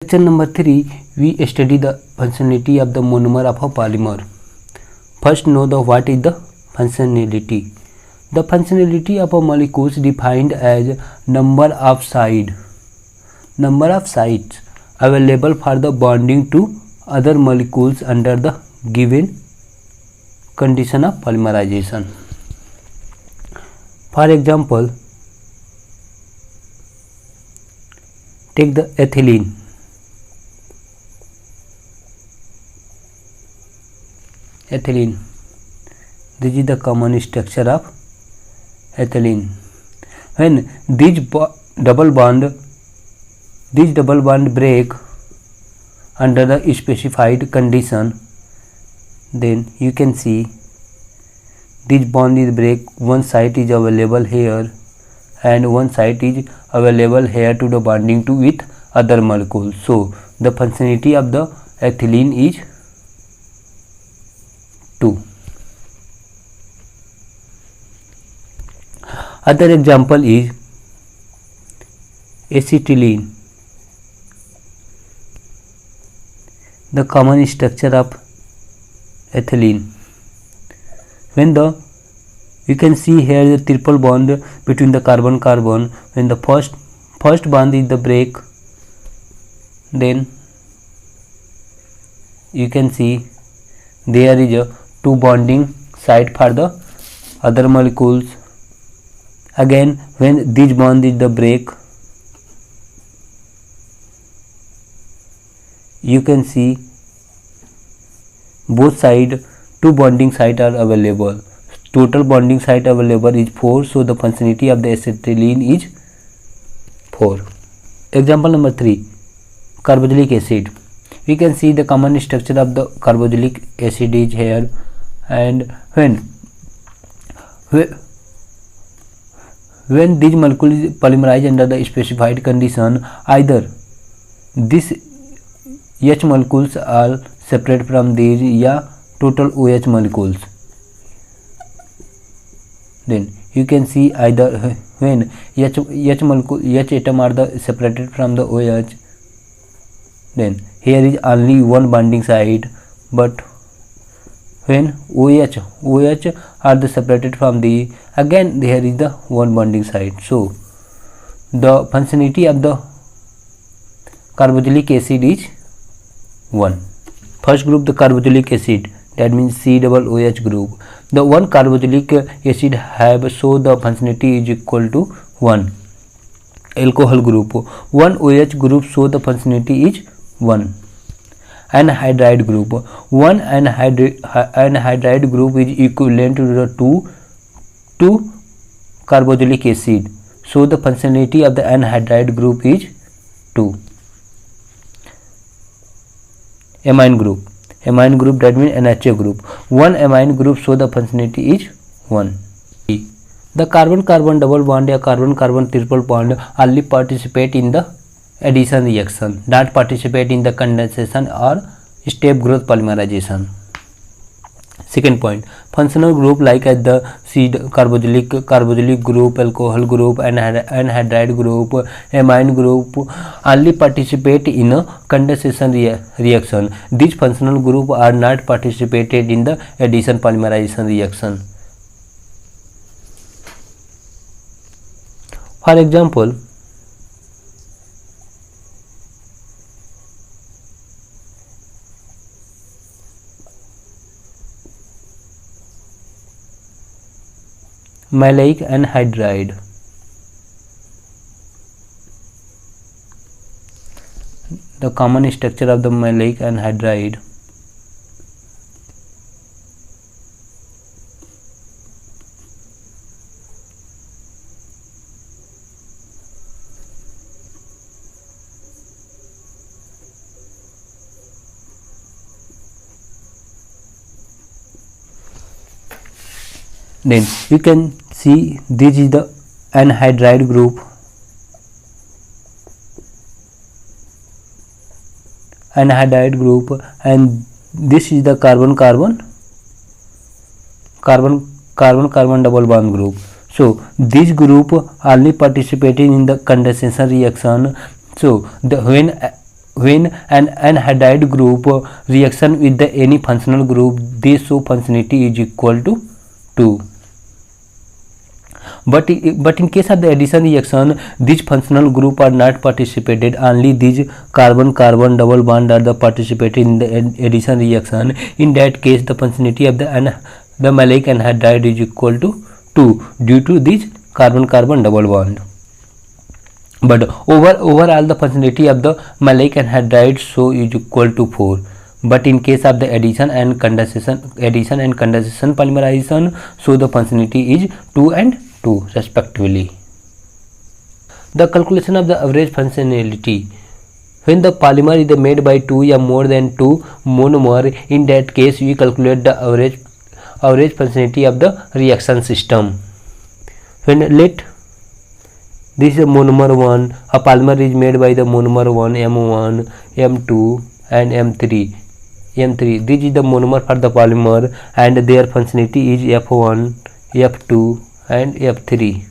Section number 3, we study the functionality of the monomer of a polymer. First, know what is the functionality. The functionality of a molecule is defined as number of sites available for the bonding to other molecules under the given condition of polymerization. For example, take the ethylene. This is the common structure of ethylene. When these double bond break under the specified condition, then you can see this bond is break. One site is available here and one site is available here to the bonding to with other molecules. So the functionality of the ethylene is 2. Other example is acetylene. The common structure of ethylene. When you can see here the triple bond between the carbon. When the first bond is the break, then you can see there is a 2 bonding site for the other molecules. Again, when this bond is the break, you can see both side 2 bonding site are available. Total bonding site available is 4, so the functionality of the acetylene is 4. Example number 3, carboxylic acid. We can see the common structure of the carboxylic acid is here, and when these molecules is polymerized under the specified condition, either this H molecules are separate from these or total OH molecules. Then you can see either when H molecule, H atom are the separated from the OH, then here is only one bonding site, but when OH are the separated from the, again there is the one bonding site. So the functionality of the carboxylic acid is 1. First group, the carboxylic acid, that means COOH group. The one carboxylic acid have, so the functionality is equal to 1. Alcohol group, one OH group, so the functionality is 1. Anhydride group, one anhydride group is equivalent to the 2 carboxylic acid, so the functionality of the anhydride group is 2. Amine group, that means NH group, one amine group, so the functionality is 1. The carbon-carbon double bond or carbon-carbon triple bond only participate in the addition reaction, not participate in the condensation or step growth polymerization. Second point, functional group like as the carboxylic group, alcohol group, anhydride group, amine group only participate in a condensation reaction. These functional group are not participated in the addition polymerization reaction. For example, maleic anhydride. The common structure of the maleic anhydride. Then you can see this is the anhydride group, and this is the carbon-carbon double bond group. So this group only participating in the condensation reaction. So when an anhydride group reaction with the any functional group, they show functionality is equal to 2. But in case of the addition reaction, these functional group are not participated. Only these carbon-carbon double bond are the participated in the addition reaction. In that case, the functionality of the maleic anhydride is equal to 2 due to this carbon-carbon double bond. But overall the functionality of the maleic anhydride so is equal to 4. But in case of the addition and condensation polymerization, so the functionality is 2 and 2 respectively. The calculation of the average functionality when the polymer is made by 2 or more than 2 monomer. In that case, we calculate the average functionality of the reaction system. When let this is monomer 1, a polymer is made by the monomer 1, M1, M2 and M3. This is the monomer for the polymer and their functionality is F1, F2 and F3.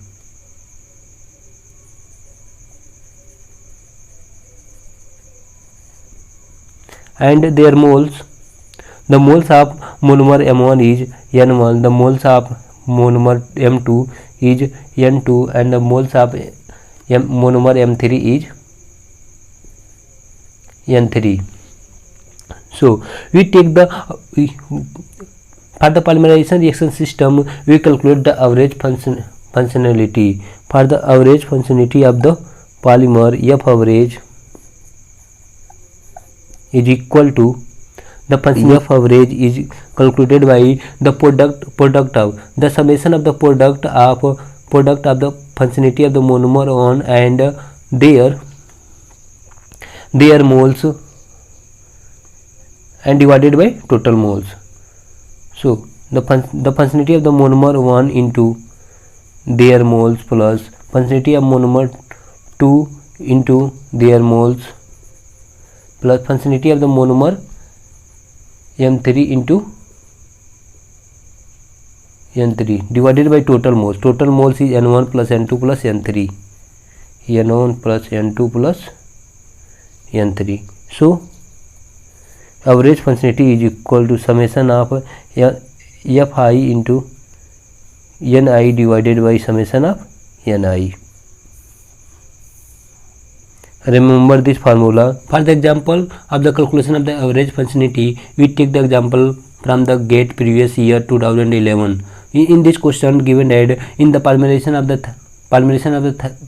And their moles, the moles of monomer M1 is N1, the moles of monomer M2 is N2 and the moles of monomer M3 is N3. So we take the for the polymerization reaction system, we calculate the average functionality. For the average functionality of the polymer, F average is equal to the F average is calculated by the product of the summation of the product of the functionality of the monomer 1 and their moles and divided by total moles. So the functionality of the monomer 1 into their moles plus functionality of monomer 2 into their moles plus functionality of the monomer M3 into N3 divided by total moles. Total moles is N1 plus N2 plus N3. N1 plus N2 plus N3. So average functionality is equal to summation of Fi into Ni divided by summation of Ni. Remember this formula. For the example of the calculation of the average functionality, we take the example from the GATE previous year 2011. In this question given that in the polymerization of the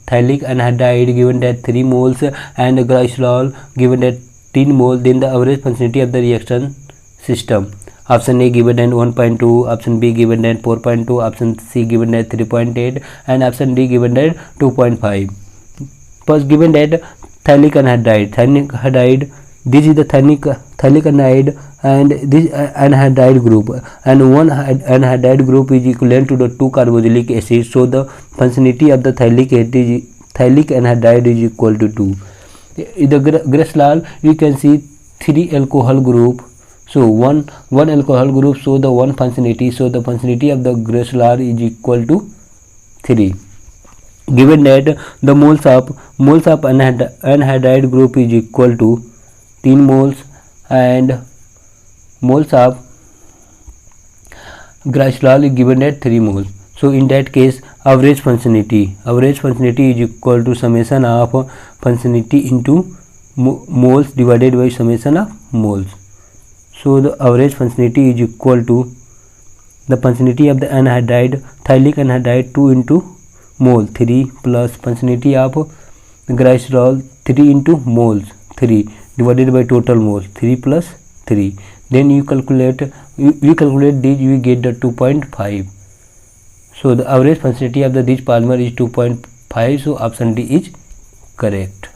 thylic anhydride given that 3 moles and glycerol given that 10 moles, then the average functionality of the reaction system. Option A given that 1.2, option B given that 4.2, option C given that 3.8 and option D given that 2.5. First given that thylic anhydride, this is the thylic anhydride and this anhydride group, and one anhydride group is equivalent to the 2 carboxylic acid. So the functionality of the thylic anhydride is equal to 2. In the glycerol you can see 3 alcohol group. So one alcohol group, so the one functionality. So the functionality of the glycerol is equal to 3. Given that the moles of anhydride group is equal to 10 moles and moles of glycerol is given at 3 moles. So in that case, average functionality is equal to summation of functionality into moles divided by summation of moles. So the average functionality is equal to the functionality of the thylic anhydride 2 into mole 3 plus functionality of glycerol 3 into moles 3 divided by total moles 3 plus 3. Then you calculate this, you get the 2.5. So the average functionality of this polymer is 2.5. So option D is correct.